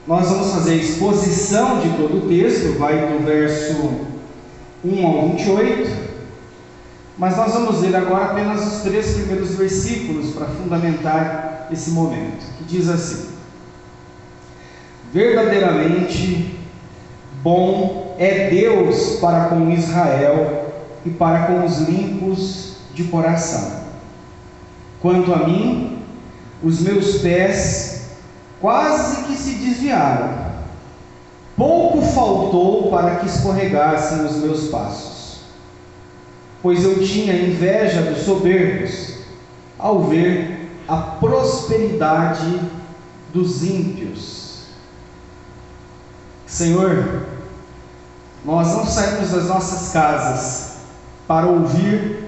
Nós vamos fazer a exposição de todo o texto, vai do verso 1 ao 28, mas nós vamos ler agora apenas os 3 primeiros versículos para fundamentar esse momento, que diz assim: verdadeiramente bom é Deus para com Israel e para com os limpos de coração. Quanto a mim, os meus pés quase que se desviaram, pouco faltou para que escorregassem os meus passos, pois eu tinha inveja dos soberbos ao ver a prosperidade dos ímpios. Senhor, nós não saímos das nossas casas para ouvir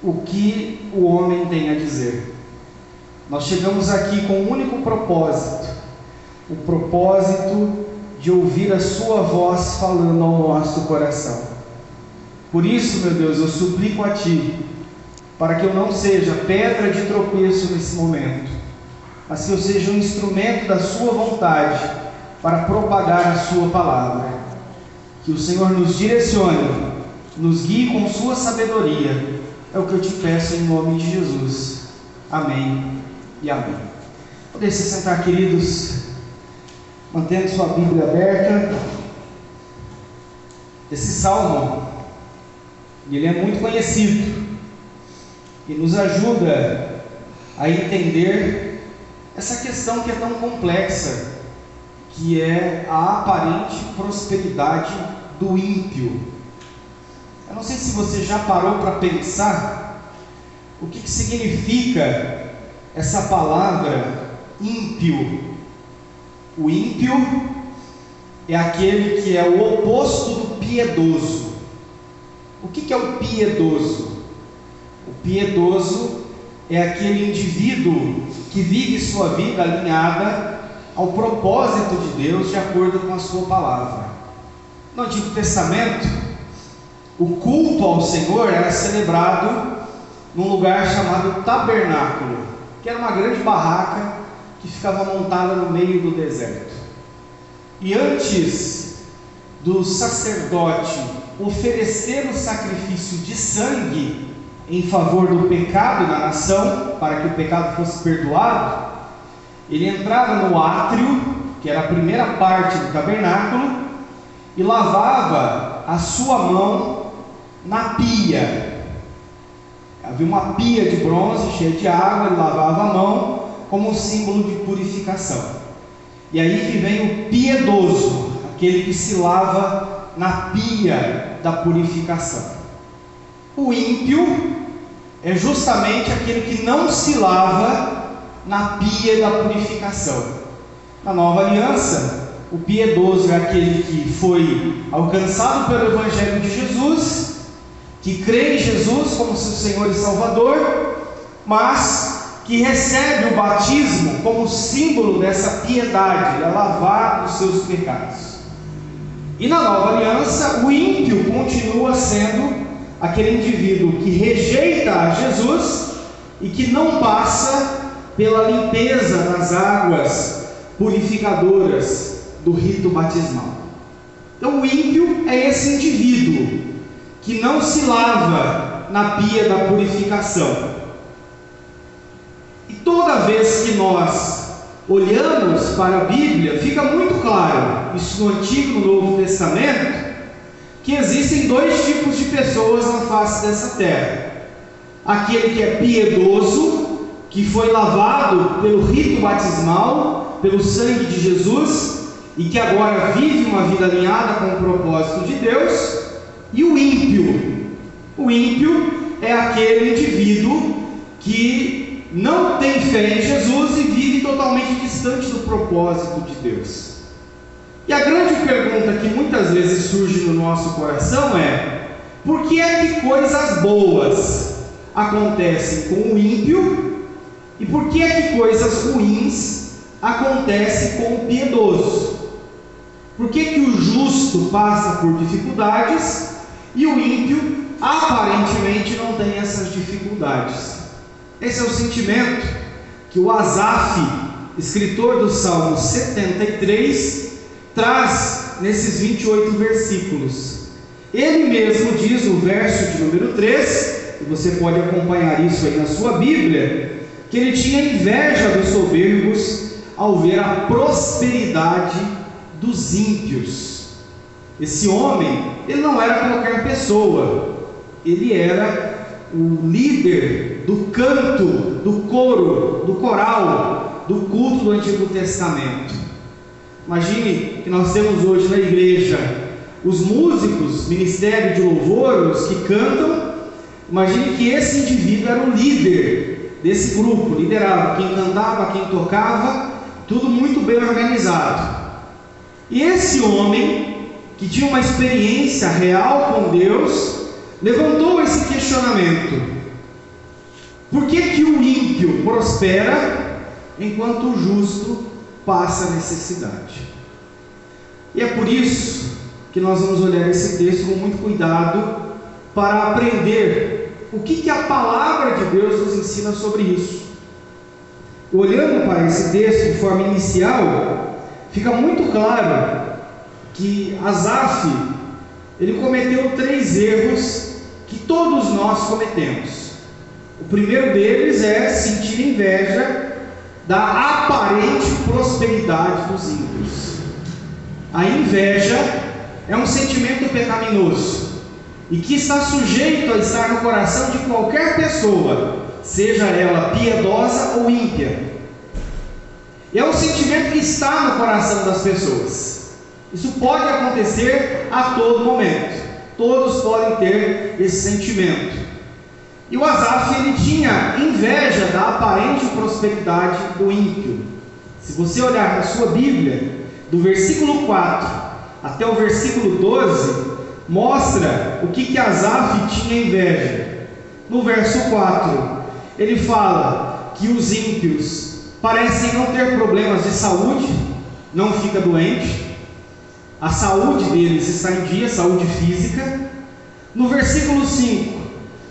o que o homem tem a dizer. Nós chegamos aqui com um único propósito, o propósito de ouvir a sua voz falando ao nosso coração. Por isso, meu Deus, eu suplico a Ti, para que eu não seja pedra de tropeço nesse momento, mas que eu seja um instrumento da sua vontade para propagar a sua palavra. Que o Senhor nos direcione, nos guie com sua sabedoria. É o que eu te peço em nome de Jesus. Amém e amém. Podem se sentar, queridos, mantendo sua Bíblia aberta. Esse salmo, ele é muito conhecido e nos ajuda a entender essa questão que é tão complexa, que é a aparente prosperidade do ímpio. Eu não sei se você já parou para pensar o que significa essa palavra ímpio. O ímpio é aquele que é o oposto do piedoso. O que é o piedoso? O piedoso é aquele indivíduo que vive sua vida alinhada ao propósito de Deus, de acordo com a sua palavra. No Antigo Testamento, o culto ao Senhor era celebrado num lugar chamado tabernáculo, que era uma grande barraca que ficava montada no meio do deserto. E antes do sacerdote oferecer o sacrifício de sangue em favor do pecado da nação, para que o pecado fosse perdoado, ele entrava no átrio, que era a primeira parte do tabernáculo, e lavava a sua mão na pia. Havia uma pia de bronze cheia de água, ele lavava a mão como um símbolo de purificação. E aí que vem o piedoso, aquele que se lava na pia da purificação. O ímpio é justamente aquele que não se lava na pia da purificação. Na Nova Aliança, o piedoso é aquele que foi alcançado pelo Evangelho de Jesus, que crê em Jesus como seu Senhor e Salvador, mas que recebe o batismo como símbolo dessa piedade, é lavado dos seus pecados. E na Nova Aliança, o ímpio continua sendo aquele indivíduo que rejeita a Jesus e que não passa pela limpeza das águas purificadoras do rito batismal. Então o ímpio é esse indivíduo que não se lava na pia da purificação. E toda vez que nós olhamos para a Bíblia, fica muito claro, isso no Antigo e no Novo Testamento, que existem 2 tipos de pessoas na face dessa terra: aquele que é piedoso, que foi lavado pelo rito batismal, pelo sangue de Jesus, e que agora vive uma vida alinhada com o propósito de Deus, e o ímpio. O ímpio é aquele indivíduo que não tem fé em Jesus e vive totalmente distante do propósito de Deus. E a grande pergunta que muitas vezes surge no nosso coração é: por que é que coisas boas acontecem com o ímpio e por que é que coisas ruins acontecem com o piedoso? Por que que o justo passa por dificuldades e o ímpio aparentemente não tem essas dificuldades? Esse é o sentimento que o Asaf escritor do Salmo 73, traz nesses 28 versículos. Ele mesmo diz no verso de número 3, e você pode acompanhar isso aí na sua Bíblia, que ele tinha inveja dos soberbos ao ver a prosperidade dos ímpios. Esse homem, ele não era qualquer pessoa, ele era o líder do canto, do coro, do coral, do culto do Antigo Testamento. Imagine que nós temos hoje na igreja os músicos, ministério de louvor, os que cantam. Imagine que esse indivíduo era o líder desse grupo, liderava quem cantava, quem tocava, tudo muito bem organizado. E esse homem, que tinha uma experiência real com Deus, levantou esse questionamento: por que o ímpio prospera enquanto o justo passa necessidade? E é por isso que nós vamos olhar esse texto com muito cuidado para aprender o que a palavra de Deus nos ensina sobre isso. Olhando para esse texto de forma inicial, fica muito claro que Asaf, ele cometeu 3 erros que todos nós cometemos. O primeiro deles é sentir inveja da aparente prosperidade dos ímpios. A inveja é um sentimento pecaminoso e que está sujeito a estar no coração de qualquer pessoa, seja ela piedosa ou ímpia. E é um sentimento que está no coração das pessoas. Isso pode acontecer a todo momento. Todos podem ter esse sentimento. E o Asaf, ele tinha inveja da aparente prosperidade do ímpio. Se você olhar na sua Bíblia, do versículo 4 até o versículo 12, mostra o que Asaf tinha inveja. No verso 4, ele fala que os ímpios parecem não ter problemas de saúde, não fica doente, a saúde deles está em dia, saúde física. No versículo 5,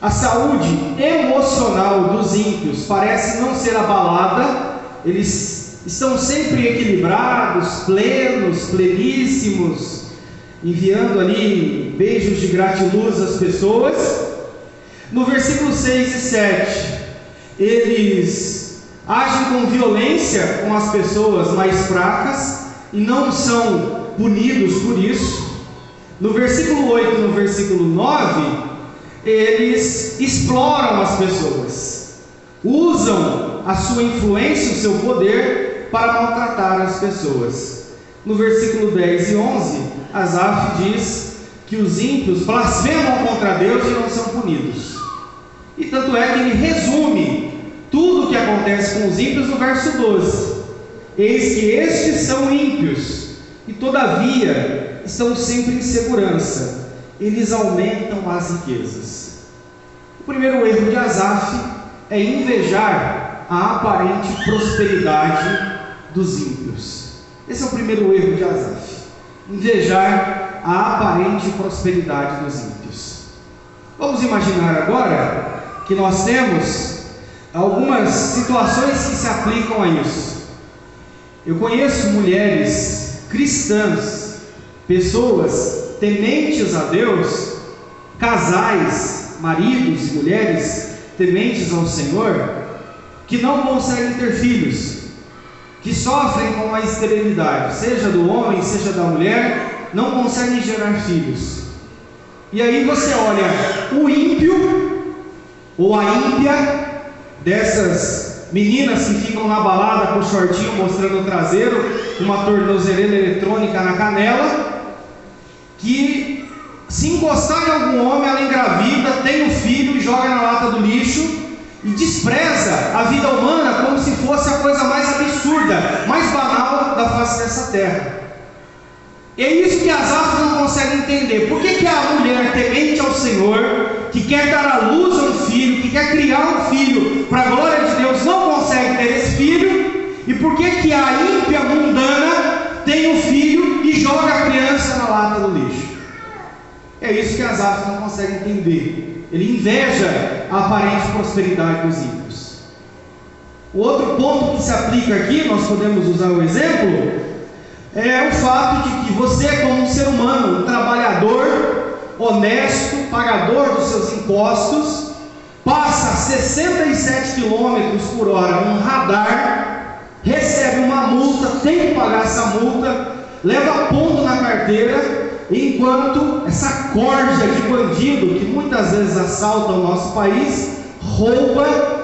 a saúde emocional dos ímpios parece não ser abalada, eles estão sempre equilibrados, pleníssimos, enviando ali beijos de gratiluz às pessoas. No versículo 6 e 7, eles agem com violência com as pessoas mais fracas e não são punidos por isso. No versículo 8 e no versículo 9, eles exploram as pessoas, usam a sua influência, o seu poder para maltratar as pessoas. No versículo 10 e 11, Asaf diz que os ímpios blasfemam contra Deus e não são punidos. E tanto é que ele resume tudo o que acontece com os ímpios no verso 12: eis que estes são ímpios, e todavia estão sempre em segurança, eles aumentam as riquezas. O primeiro erro de Asaf é invejar a aparente prosperidade dos ímpios. Esse é o primeiro erro de Asaf: invejar a aparente prosperidade dos ímpios. Vamos imaginar agora que nós temos algumas situações que se aplicam a isso. Eu conheço mulheres cristãs, pessoas tementes a Deus, casais, maridos e mulheres tementes ao Senhor, que não conseguem ter filhos, que sofrem com a esterilidade, seja do homem, seja da mulher, não conseguem gerar filhos. E aí você olha o ímpio ou a ímpia, dessas meninas que ficam na balada com o shortinho mostrando o traseiro, uma tornozeleira eletrônica na canela, que se encostar em algum homem, ela engravida, tem um filho e joga na lata do lixo, e despreza a vida humana como se fosse a coisa mais absurda, mais banal da face dessa terra. E é isso que Asaf não consegue entender. Por que a mulher temente ao Senhor, que quer dar à luz a um filho, que quer criar um filho para a glória de Deus, não consegue ter esse filho? E por que a ímpia mundana tem um filho e joga a criança na lata do lixo? É isso que Asaf não consegue entender. Ele inveja a aparente prosperidade dos ímpios. O outro ponto que se aplica aqui, nós podemos usar o exemplo, é o fato de que você, como um ser humano, um trabalhador, honesto, pagador dos seus impostos, passa 67 km por hora num radar, recebe uma multa, tem que pagar essa multa, leva ponto na carteira, enquanto essa corja de bandido, que muitas vezes assalta o nosso país, rouba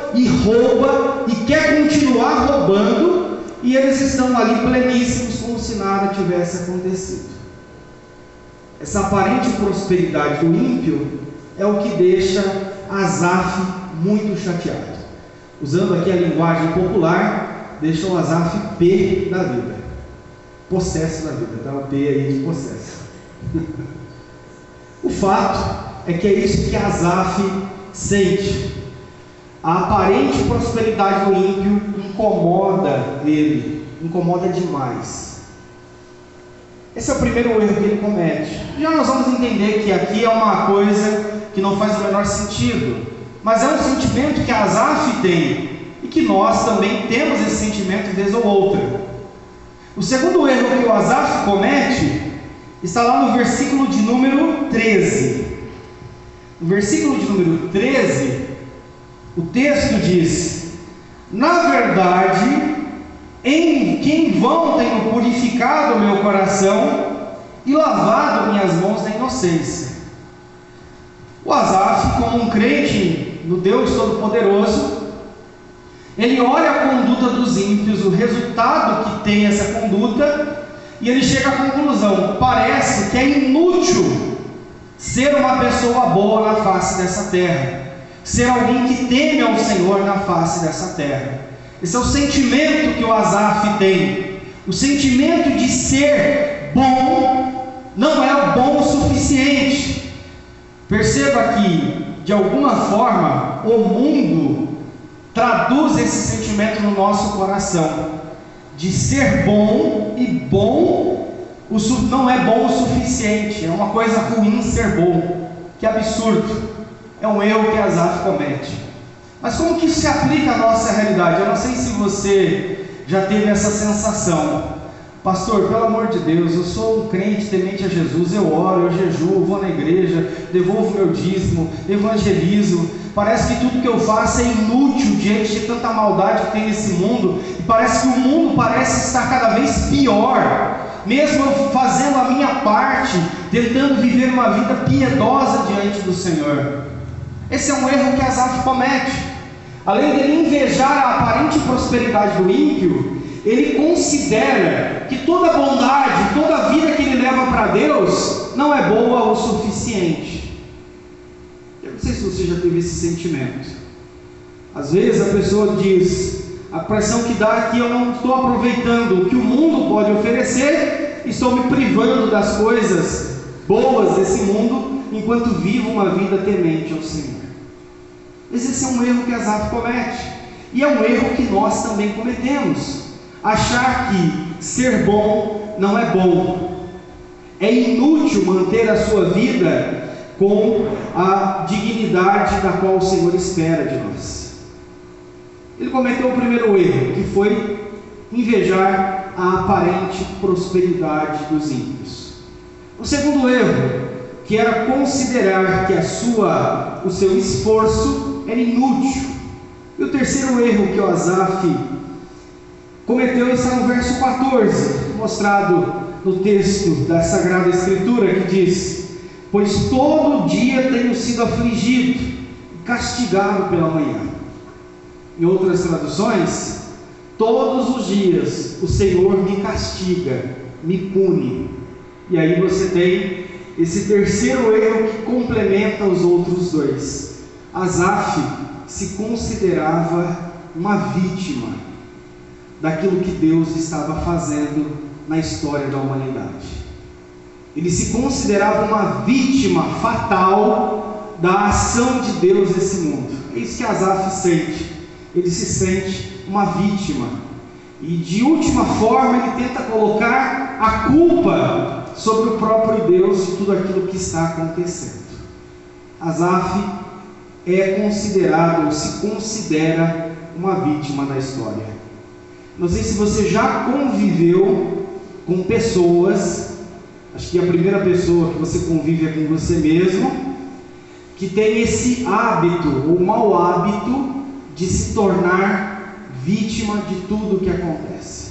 e quer continuar roubando, e eles estão ali pleníssimos, como se nada tivesse acontecido. Essa aparente prosperidade do ímpio é o que deixa Asaf muito chateado. Usando aqui a linguagem popular, deixa o Asaf P da vida, possesso da vida, tá? O P aí de possesso. O fato é que é isso que Asaf sente. A aparente prosperidade do ímpio incomoda ele, incomoda demais. Esse é o primeiro erro que ele comete. Já nós vamos entender que aqui é uma coisa que não faz o menor sentido, mas é um sentimento que Asaf tem e que nós também temos esse sentimento vez ou outra. O segundo erro que o Asaf comete está lá no versículo de número 13. No versículo de número 13, o texto diz: na verdade, em vão tenho purificado o meu coração e lavado minhas mãos na inocência. O Asaf, como um crente no Deus Todo-Poderoso, ele olha a conduta dos ímpios, o resultado que tem essa conduta, e ele chega à conclusão: parece que é inútil ser uma pessoa boa na face dessa terra, ser alguém que teme ao Senhor na face dessa terra. Esse é o sentimento que o Asaf tem. O sentimento de ser bom não é bom o suficiente. Perceba que, de alguma forma, o mundo traduz esse sentimento no nosso coração, de ser bom, e bom não é bom o suficiente, é uma coisa ruim ser bom. Que absurdo! É um erro que Asaf comete. Mas como que isso se aplica à nossa realidade? Eu não sei se você já teve essa sensação. Pastor, pelo amor de Deus, eu sou um crente temente a Jesus, eu oro, eu jejuo, vou na igreja, devolvo meu dízimo, evangelizo. Parece que tudo que eu faço é inútil diante de tanta maldade que tem nesse mundo, e parece que o mundo parece estar cada vez pior, mesmo eu fazendo a minha parte, tentando viver uma vida piedosa diante do Senhor. Esse é um erro que Asaf comete. Além dele invejar a aparente prosperidade do ímpio, ele considera que toda bondade, toda vida que ele leva para Deus não é boa o suficiente. Eu não sei se você já teve esse sentimento. Às vezes a pessoa diz: a pressão que dá é que eu não estou aproveitando o que o mundo pode oferecer, estou me privando das coisas boas desse mundo, enquanto vivo uma vida temente ao Senhor. Esse é um erro que Asaf comete, e é um erro que nós também cometemos. Achar que ser bom não é bom. É inútil manter a sua vida com a dignidade da qual o Senhor espera de nós. Ele cometeu o primeiro erro, que foi invejar a aparente prosperidade dos ímpios. O segundo erro, que era considerar que o seu esforço era inútil. E o terceiro erro que o Asaf cometeu está no verso 14, mostrado no texto da Sagrada Escritura, que diz: pois todo dia tenho sido afligido e castigado pela manhã. Em outras traduções, todos os dias o Senhor me castiga, me pune. E aí você tem esse terceiro erro que complementa os outros dois. Asaf se considerava uma vítima daquilo que Deus estava fazendo na história da humanidade. Ele se considerava uma vítima fatal da ação de Deus nesse mundo. É isso que Asaf sente. Ele se sente uma vítima, e de última forma ele tenta colocar a culpa sobre o próprio Deus de tudo aquilo que está acontecendo. Asaf é considerado, ou se considera, uma vítima da história. Não sei se você já conviveu com pessoas, acho que a primeira pessoa que você convive é com você mesmo, que tem esse hábito, ou mau hábito, de se tornar vítima de tudo o que acontece.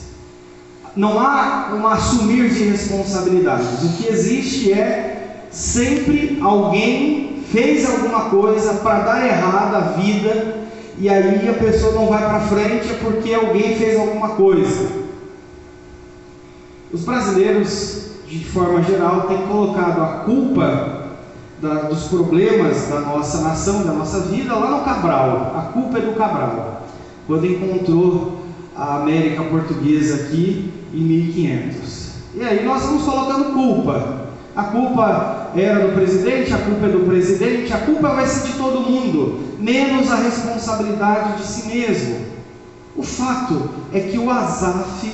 Não há um assumir de responsabilidades. O que existe é sempre alguém fez alguma coisa para dar errado a vida, e aí a pessoa não vai para frente é porque alguém fez alguma coisa. Os brasileiros, de forma geral, têm colocado a culpa dos problemas da nossa nação, da nossa vida, lá no Cabral. A culpa é do Cabral, quando encontrou a América Portuguesa aqui em 1500. E aí nós vamos colocando culpa. A culpa era do presidente, a culpa é do presidente, a culpa vai ser de todo mundo, menos a responsabilidade de si mesmo. O fato é que o Asaf,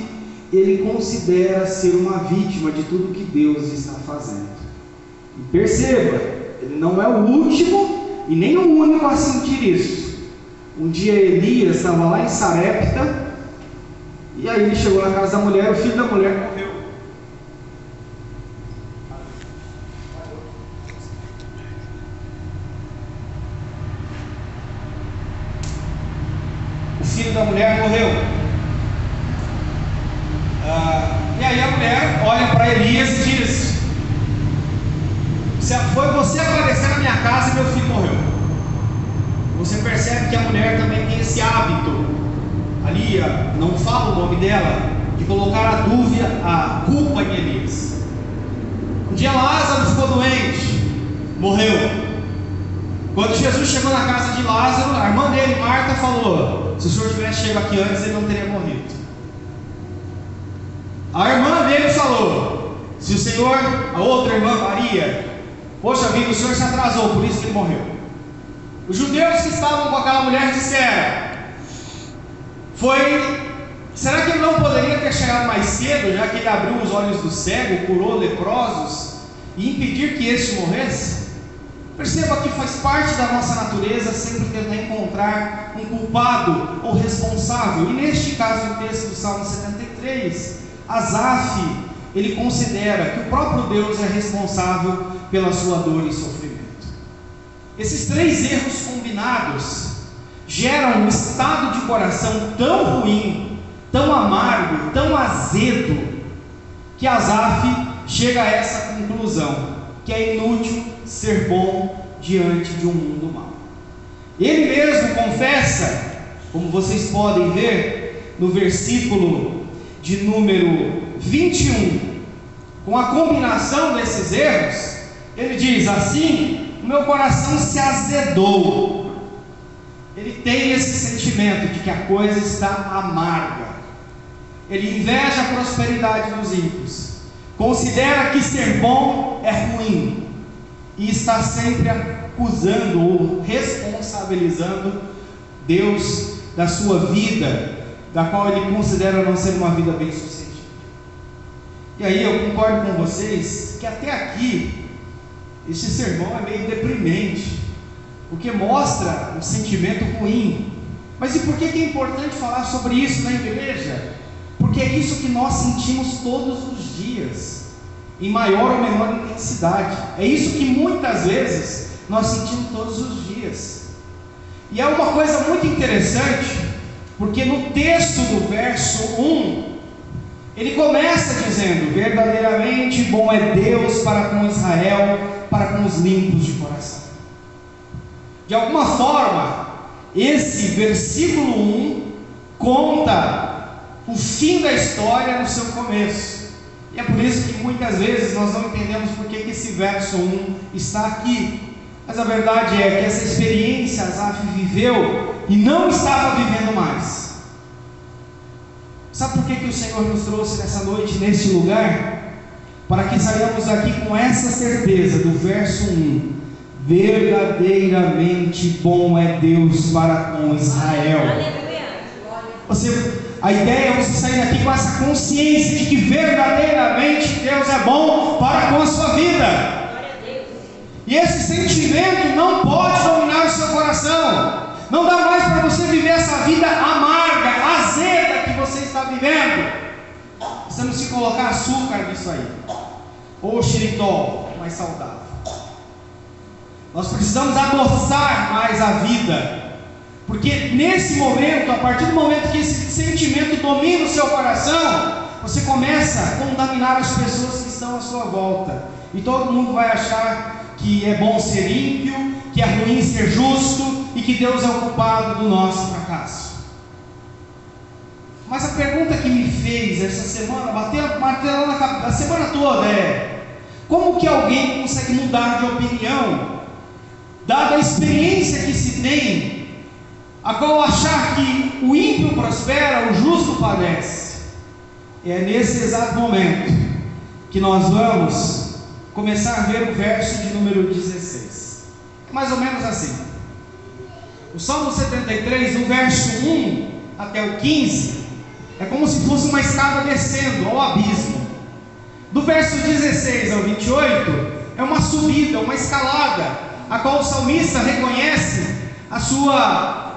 ele considera ser uma vítima de tudo que Deus está fazendo. E perceba, ele não é o último e nem o único a sentir isso. Um dia Elias estava lá em Sarepta, e aí ele chegou na casa da mulher, o filho da mulher morreu. O filho da mulher morreu. E aí a mulher olha para Elias e diz: foi você aparecer na minha casa e meu filho morreu. Você percebe que a mulher também tem esse hábito, ali não fala o nome dela, de colocar a dúvida, a culpa em Elias. Um dia Lázaro ficou doente, morreu. Quando Jesus chegou na casa de Lázaro, a irmã dele, Marta, falou: se o senhor tivesse chegado aqui antes, ele não teria morrido. A irmã dele falou: se o senhor, a outra irmã, Maria, poxa vida, o senhor se atrasou, por isso que ele morreu. Os judeus que estavam com aquela mulher disseram: será que ele não poderia ter chegado mais cedo, já que ele abriu os olhos do cego, curou leprosos e impedir que este morresse? Perceba que faz parte da nossa natureza sempre tentar encontrar um culpado ou responsável. E neste caso, o texto do Salmo 73, Asaf, ele considera que o próprio Deus é responsável pela sua dor e sofrimento. Esses três erros combinados geram um estado de coração tão ruim, tão amargo, tão azedo, que Asaf chega a essa conclusão, que é inútil ser bom diante de um mundo mau. Ele mesmo confessa, como vocês podem ver no versículo de número 21, com a combinação desses erros, ele diz assim: o meu coração se azedou. Ele tem esse sentimento de que a coisa está amarga. Ele inveja a prosperidade dos ímpios, considera que ser bom é ruim, e está sempre acusando ou responsabilizando Deus da sua vida, da qual ele considera não ser uma vida bem sucedida. E aí eu concordo com vocês que até aqui esse sermão é meio deprimente, porque mostra um sentimento ruim. Mas e por que é importante falar sobre isso na igreja? Porque é isso que nós sentimos todos os dias, em maior ou menor intensidade. É isso que muitas vezes nós sentimos todos os dias. E é uma coisa muito interessante, porque no texto do verso 1, ele começa dizendo: verdadeiramente bom é Deus para com Israel, para com os limpos de coração. De alguma forma, esse versículo 1 conta o fim da história no seu começo. E é por isso que muitas vezes nós não entendemos por que esse verso 1 está aqui. Mas a verdade é que essa experiência Asaf viveu e não estava vivendo mais. Sabe por que o Senhor nos trouxe nessa noite, neste lugar? Para que saiamos daqui com essa certeza do verso 1: verdadeiramente bom é Deus para com Israel. A ideia é você sair daqui com essa consciência de que verdadeiramente Deus é bom para com a sua vida. E esse sentimento não pode dominar o seu coração. Não dá mais para você viver viver essa vida amarga, azeda que você está vivendo, nós temos que colocar açúcar nisso aí, ou xilitol, mais saudável. Nós precisamos adoçar mais a vida, porque nesse momento, a partir do momento que esse sentimento domina o seu coração, você começa a contaminar as pessoas que estão à sua volta, e todo mundo vai achar que é bom ser ímpio, que é ruim ser justo, e que Deus é o culpado do nosso fracasso. Mas a pergunta que me fez essa semana, martelando na cabeça, a semana toda, é: como que alguém consegue mudar de opinião, dada a experiência que se tem, a qual achar que o ímpio prospera, o justo padece? É nesse exato momento que nós vamos começar a ver o verso de número 16. É mais ou menos assim. O Salmo 73, do verso 1 até o 15, é como se fosse uma escada descendo ao abismo. Do verso 16 ao 28, é uma subida, uma escalada, a qual o salmista reconhece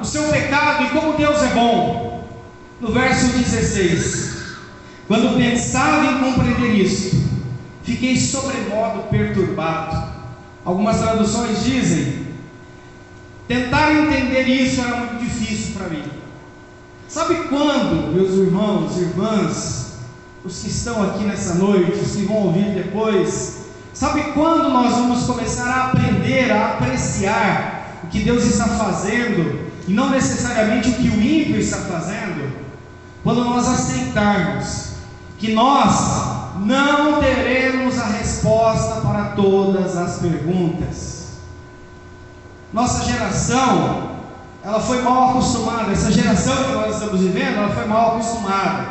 o seu pecado e como Deus é bom. No verso 16: quando pensava em compreender isso, fiquei sobremodo perturbado. Algumas traduções dizem: tentar entender isso era muito difícil para mim. Sabe quando, meus irmãos e irmãs, os que estão aqui nessa noite, os que vão ouvir depois, sabe quando nós vamos começar a aprender a apreciar o que Deus está fazendo, e não necessariamente o que o ímpio está fazendo? Quando nós aceitarmos que nós não teremos a resposta para todas as perguntas. Nossa geração, ela foi mal acostumada. Essa geração que nós estamos vivendo, ela foi mal acostumada.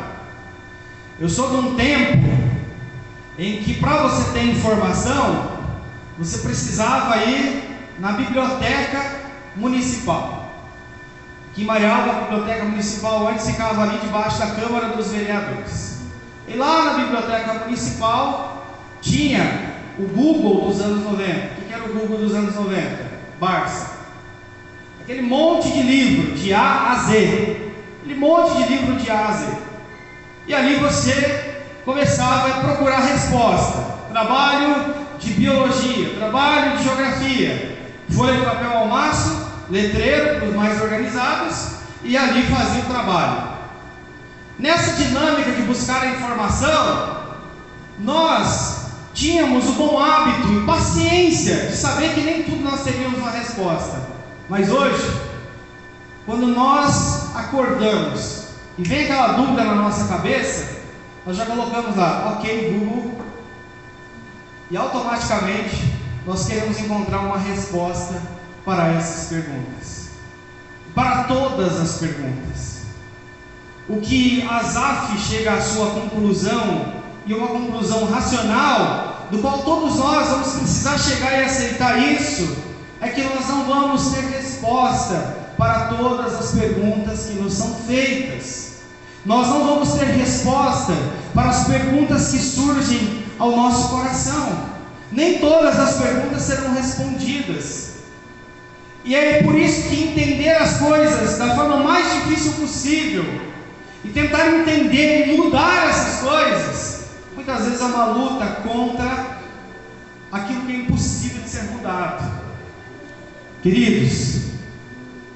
Eu sou de um tempo em que, para você ter informação, você precisava ir na biblioteca municipal. Aqui em Marialva, a biblioteca municipal antes ficava ali debaixo da Câmara dos Vereadores. E lá na biblioteca municipal tinha o Google dos anos 90. O que era o Google dos anos 90? Barça. Aquele monte de livro de A a Z. Aquele monte de livro de A a Z. E ali você começava a procurar resposta. Trabalho de biologia, trabalho de geografia, folha de papel ao maço, letreiro para os mais organizados, e ali fazia o trabalho. Nessa dinâmica de buscar a informação, nós tínhamos o bom hábito e paciência de saber que nem tudo nós teríamos uma resposta. Mas hoje, quando nós acordamos e vem aquela dúvida na nossa cabeça, nós já colocamos lá, ok, Google, e automaticamente nós queremos encontrar uma resposta para essas perguntas, para todas as perguntas. O que Asaf chega à sua conclusão, e uma conclusão racional, do qual todos nós vamos precisar chegar e aceitar isso, é que nós não vamos ter resposta para todas as perguntas que nos são feitas. Nós não vamos ter resposta para as perguntas que surgem ao nosso coração. Nem todas as perguntas serão respondidas. E é por isso que entender as coisas da forma mais difícil possível e tentar entender e mudar essas coisas, muitas vezes é uma luta contra aquilo que é impossível de ser mudado. Queridos,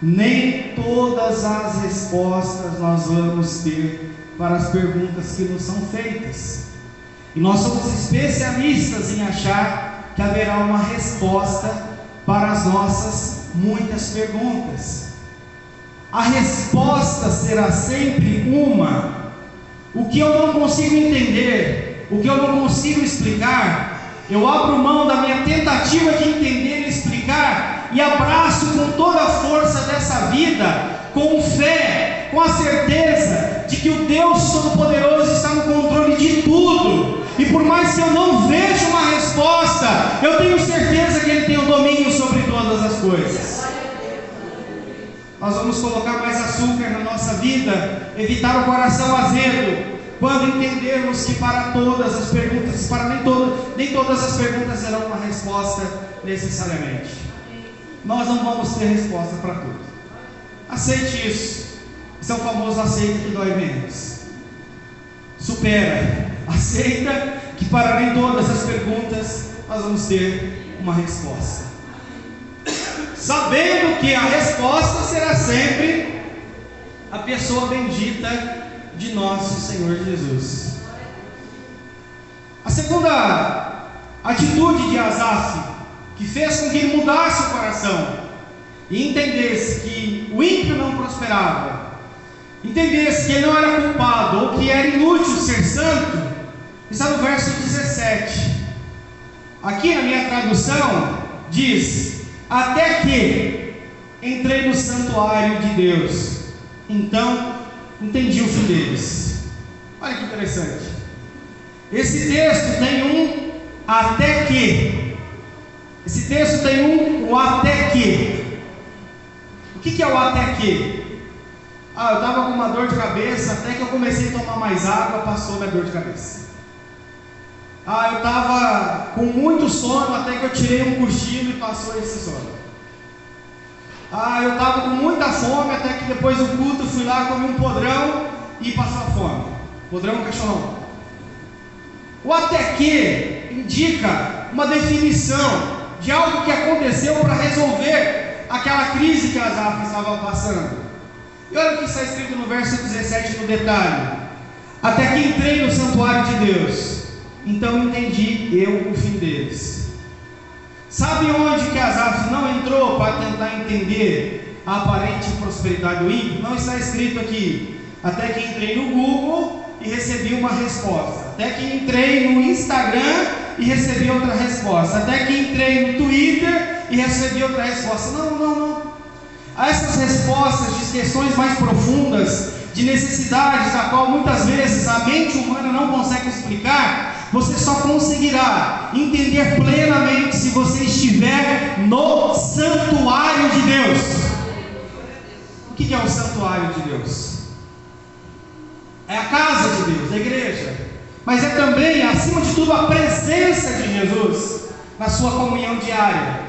nem todas as respostas nós vamos ter para as perguntas que nos são feitas. E nós somos especialistas em achar que haverá uma resposta para as nossas muitas perguntas. A resposta será sempre uma. O que eu não consigo entender, o que eu não consigo explicar, eu abro mão da minha tentativa de entender e explicar, e abraço com toda a força dessa vida, com fé, com a certeza de que o Deus Todo-Poderoso está no controle de tudo. E por mais que eu não veja uma resposta, eu tenho certeza que Ele tem o domínio sobre todas as coisas. Nós vamos colocar mais açúcar na nossa vida, evitar o coração azedo, quando entendermos que para todas as perguntas, nem todas as perguntas terão uma resposta necessariamente. Nós não vamos ter resposta para tudo. Aceite isso. Esse é o famoso aceita que dói menos. Supera. Aceita que para além de todas as perguntas nós vamos ter uma resposta, sabendo que a resposta será sempre a pessoa bendita de nosso Senhor Jesus. A segunda atitude de Asaf, que fez com que ele mudasse o coração e entendesse que o ímpio não prosperava, entendesse que ele não era culpado ou que era inútil ser santo, está no verso 17. Aqui na minha tradução diz: até que entrei no santuário de Deus, então entendi o fim deles. Olha que interessante. Esse texto tem um até que. Esse texto tem um até que. O que é o até que? Eu estava com uma dor de cabeça, até que eu comecei a tomar mais água, passou minha dor de cabeça. Eu estava com muito sono, até que eu tirei um cochilo e passou esse sono. Eu estava com muita fome, até que depois do culto fui lá, comi um podrão e passou a fome. Podrão é um cachorrão. O até que indica uma definição de algo que aconteceu para resolver aquela crise que Asaf estava passando. E olha o que está escrito no verso 17 no detalhe: até que entrei no santuário de Deus, então entendi eu o fim deles. Sabe onde que Asaf não entrou para tentar entender a aparente prosperidade do ímpio? Não está escrito aqui: até que entrei no Google e recebi uma resposta, até que entrei no Instagram e recebi outra resposta, até que entrei no Twitter e recebi outra resposta. Não. Essas respostas de questões mais profundas, de necessidades, a qual muitas vezes a mente humana não consegue explicar, você só conseguirá entender plenamente se você estiver no santuário de Deus. O que é o santuário de Deus? É a casa de Deus, a igreja, mas é também, acima de tudo, a presença de Jesus na sua comunhão diária.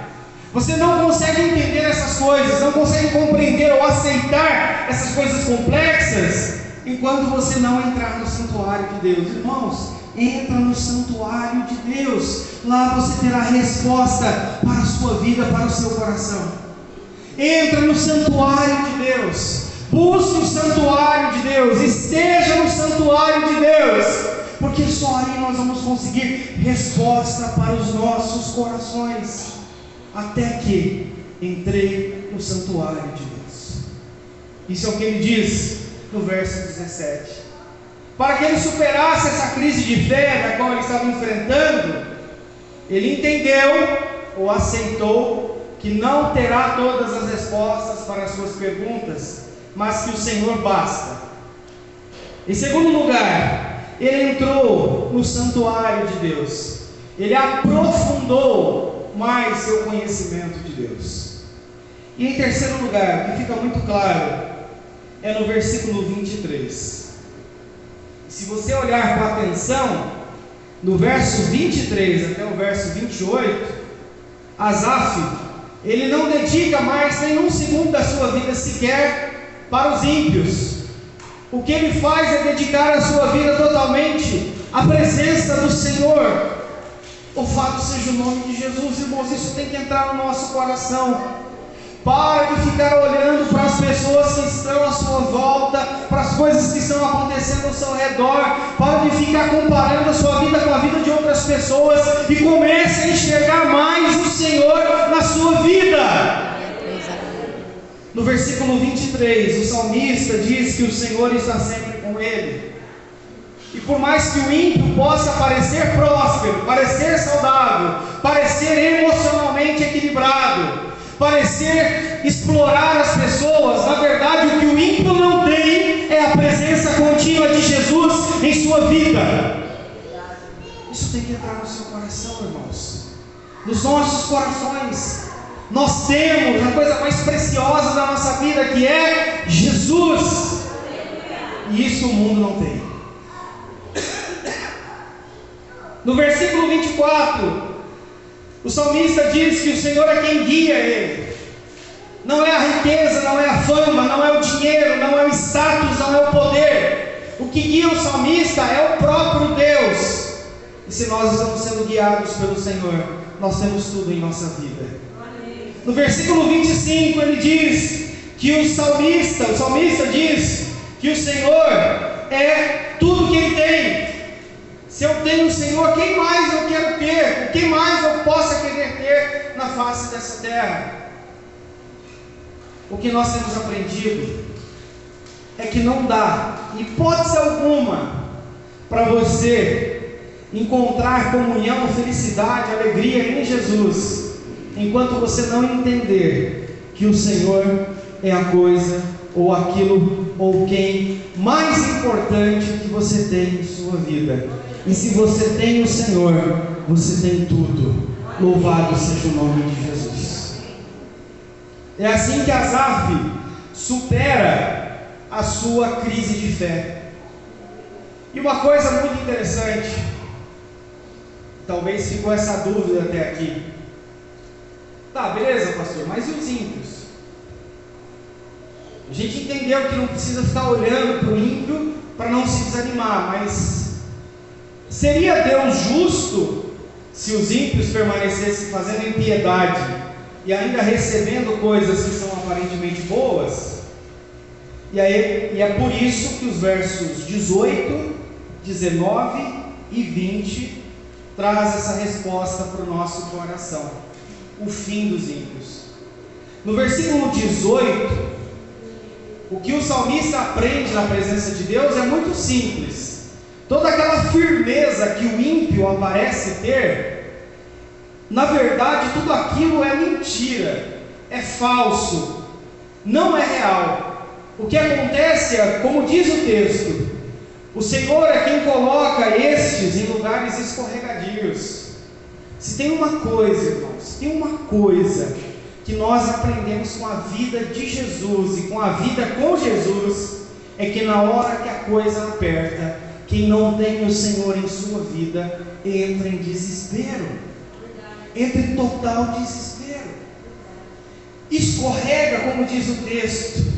Você não consegue entender essas coisas, não consegue compreender ou aceitar essas coisas complexas enquanto você não entrar no santuário de Deus. Irmãos, entra no santuário de Deus. Lá você terá resposta para a sua vida, para o seu coração. Entra no santuário de Deus. Busque o santuário de Deus. Esteja no santuário de Deus, porque só aí nós vamos conseguir resposta para os nossos corações. Até que entrei no santuário de Deus. Isso é o que ele diz no verso 17. Para que ele superasse essa crise de fé na qual ele estava enfrentando, ele entendeu ou aceitou que não terá todas as respostas para as suas perguntas, mas que o Senhor basta. Em segundo lugar, ele entrou no santuário de Deus. Ele aprofundou mais seu conhecimento de Deus. E em terceiro lugar, o que fica muito claro é no versículo 23. Se você olhar com atenção, no verso 23 até o verso 28, Asaf, ele não dedica mais nenhum segundo da sua vida sequer para os ímpios. O que ele faz é dedicar a sua vida totalmente à presença do Senhor. Louvado seja o nome de Jesus, irmãos. Isso tem que entrar no nosso coração. Para de ficar olhando para as pessoas que estão à sua volta, para as coisas que estão acontecendo ao seu redor. Para de ficar comparando a sua vida com a vida de outras pessoas e comece a enxergar mais o Senhor na sua vida. No versículo 23, o salmista diz que o Senhor está sempre com ele. E por mais que o ímpio possa parecer próspero, parecer saudável, parecer emocionalmente equilibrado, parecer explorar as pessoas, na verdade o que o ímpio não tem é a presença contínua de Jesus em sua vida. Isso tem que entrar no seu coração, irmãos. Nos nossos corações nós temos a coisa mais preciosa da nossa vida, que é Jesus. E isso o mundo não tem. No versículo 24, o salmista diz que o Senhor é quem guia ele. não é a riqueza, não é a fama, não é o dinheiro, não é o status, não é o poder. O que guia o salmista é o próprio Deus. E se nós estamos sendo guiados pelo Senhor, nós temos tudo em nossa vida. No versículo 25 ele diz que o salmista diz que o Senhor é tudo que ele tem. Se eu tenho o Senhor, quem mais eu quero ter? O que mais eu possa querer ter na face dessa terra? O que nós temos aprendido é que não dá, hipótese alguma, para você encontrar comunhão, felicidade, alegria em Jesus, enquanto você não entender que o Senhor é a coisa, ou aquilo, ou quem mais importante que você tem em sua vida. E se você tem o Senhor, você tem tudo. Louvado seja o nome de Jesus. É assim que Asaf supera a sua crise de fé. E uma coisa muito interessante, talvez ficou essa dúvida até aqui. Tá, beleza, pastor, mas e os ímpios? A gente entendeu que não precisa ficar olhando para o ímpio para não se desanimar, mas seria Deus justo se os ímpios permanecessem fazendo impiedade e ainda recebendo coisas que são aparentemente boas? E é por isso que os versos 18, 19 e 20 traz essa resposta para o nosso coração: o fim dos ímpios. No versículo 18, o que o salmista aprende na presença de Deus é muito simples. Toda aquela firmeza que o ímpio aparece ter, na verdade tudo aquilo é mentira, é falso, não é real. O que acontece é, como diz o texto, o Senhor é quem coloca estes em lugares escorregadios. Se tem uma coisa, irmãos, se tem uma coisa que nós aprendemos com a vida de Jesus e com a vida com Jesus, é que na hora que a coisa aperta, quem não tem o Senhor em sua vida entra em desespero, entra em total desespero, escorrega, como diz o texto.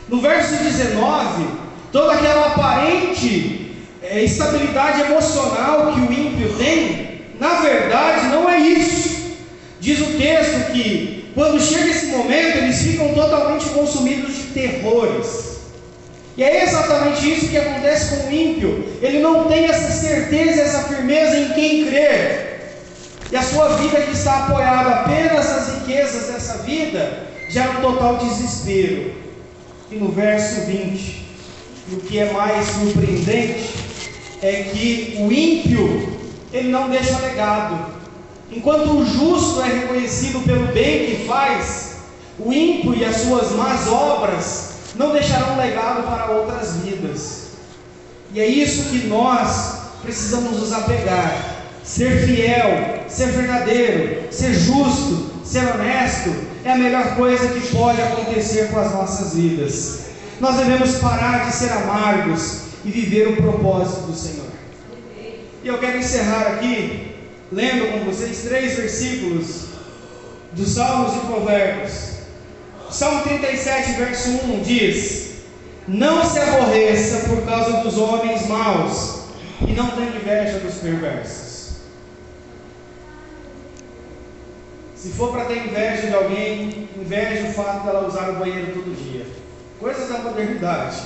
No verso 19, toda aquela aparente estabilidade emocional que o ímpio tem, na verdade não é isso. Diz o texto que quando chega esse momento, eles ficam totalmente consumidos de terrores. E é exatamente isso que acontece com o ímpio. Ele não tem essa certeza, essa firmeza em quem crer. E a sua vida que está apoiada apenas nas riquezas dessa vida, gera um total desespero. E no verso 20, o que é mais surpreendente, é que o ímpio, ele não deixa legado. Enquanto o justo é reconhecido pelo bem que faz, o ímpio e as suas más obras não deixarão legado para outras vidas. E é isso que nós precisamos nos apegar: ser fiel, ser verdadeiro, ser justo, ser honesto, é a melhor coisa que pode acontecer com as nossas vidas. Nós devemos parar de ser amargos e viver o propósito do Senhor. E eu quero encerrar aqui lendo com vocês 3 versículos dos Salmos e Provérbios. Salmo 37, verso 1 diz: não se aborreça por causa dos homens maus, e não tenha inveja dos perversos. Se for para ter inveja de alguém, inveja o fato dela usar o banheiro todo dia. Coisas da modernidade.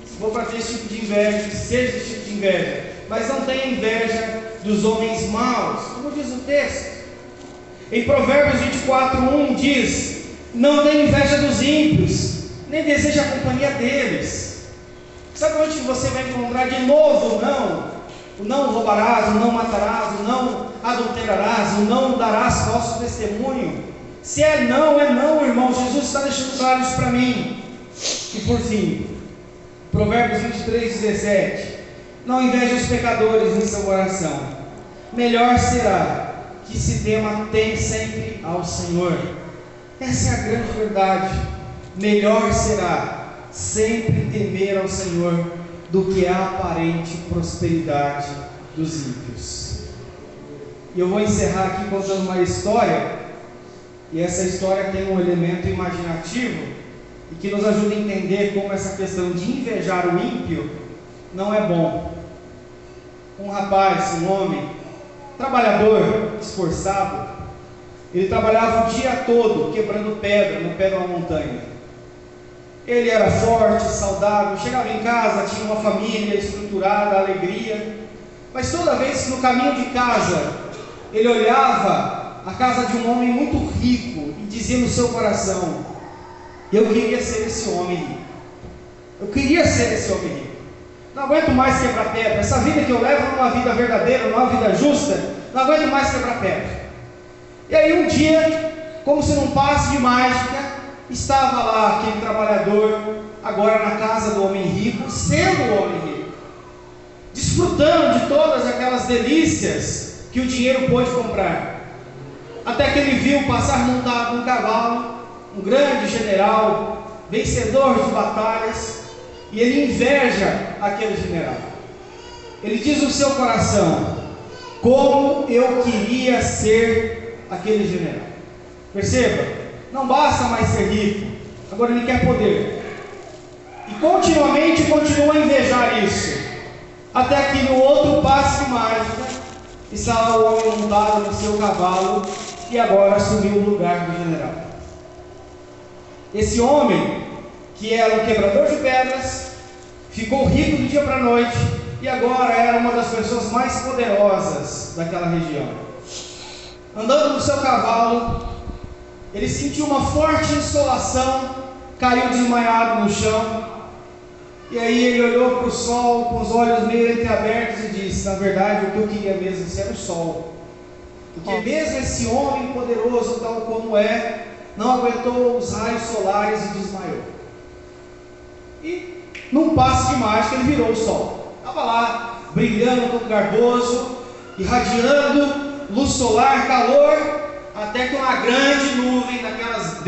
Se for para ter esse tipo de inveja, que seja esse tipo de inveja, mas não tenha inveja dos homens maus, como diz o texto. Em Provérbios 24:1 diz: não tenha inveja dos ímpios, nem deseja a companhia deles. Sabe onde você vai encontrar de novo o não roubarás, o não matarás, o não adulterarás, o não darás falso testemunho? Se é não, irmão. Jesus está deixando claro isso para mim. E por fim, Provérbios 23:17: não inveje os pecadores em seu coração, melhor será que se tema sempre ao Senhor. Essa é a grande verdade. Melhor será sempre temer ao Senhor do que a aparente prosperidade dos ímpios. E eu vou encerrar aqui contando uma história E essa história tem um elemento imaginativo e que nos ajuda a entender como essa questão de invejar o ímpio não é bom. Um rapaz, um homem, trabalhador, esforçado, ele trabalhava o dia todo quebrando pedra no pé de uma montanha. Ele era forte, saudável, chegava em casa, tinha uma família estruturada, alegria. Mas toda vez que no caminho de casa, ele olhava a casa de um homem muito rico e dizia no seu coração: eu queria ser esse homem rico. Eu queria ser esse homem rico. Não aguento mais quebrar pedra. Essa vida que eu levo não é uma vida verdadeira, não é uma vida justa. Não aguento mais quebrar pedra. E aí um dia, como se num passe de mágica, estava lá aquele trabalhador, agora na casa do homem rico, sendo o homem rico, desfrutando de todas aquelas delícias que o dinheiro pôde comprar. Até que ele viu passar montado num cavalo um grande general, vencedor de batalhas, e ele inveja aquele general. Ele diz no seu coração: como eu queria ser aquele general. Perceba, não basta mais ser rico, agora ele quer poder. E continuamente continua a invejar isso. Até que no outro passe de mágica, está o homem montado no seu cavalo e agora assumiu o lugar do general. Esse homem, que era um quebrador de pedras, ficou rico do dia para a noite e agora era uma das pessoas mais poderosas daquela região. Andando no seu cavalo, ele sentiu uma forte insolação, caiu desmaiado no chão, e aí ele olhou para o sol com os olhos meio entreabertos e disse: na verdade, o que eu queria mesmo era o sol, porque mesmo esse homem poderoso tal como é, não aguentou os raios solares e desmaiou. E num passe de mágica ele virou o sol, estava lá brilhando todo garboso, irradiando luz solar, calor, até que uma grande nuvem daquelas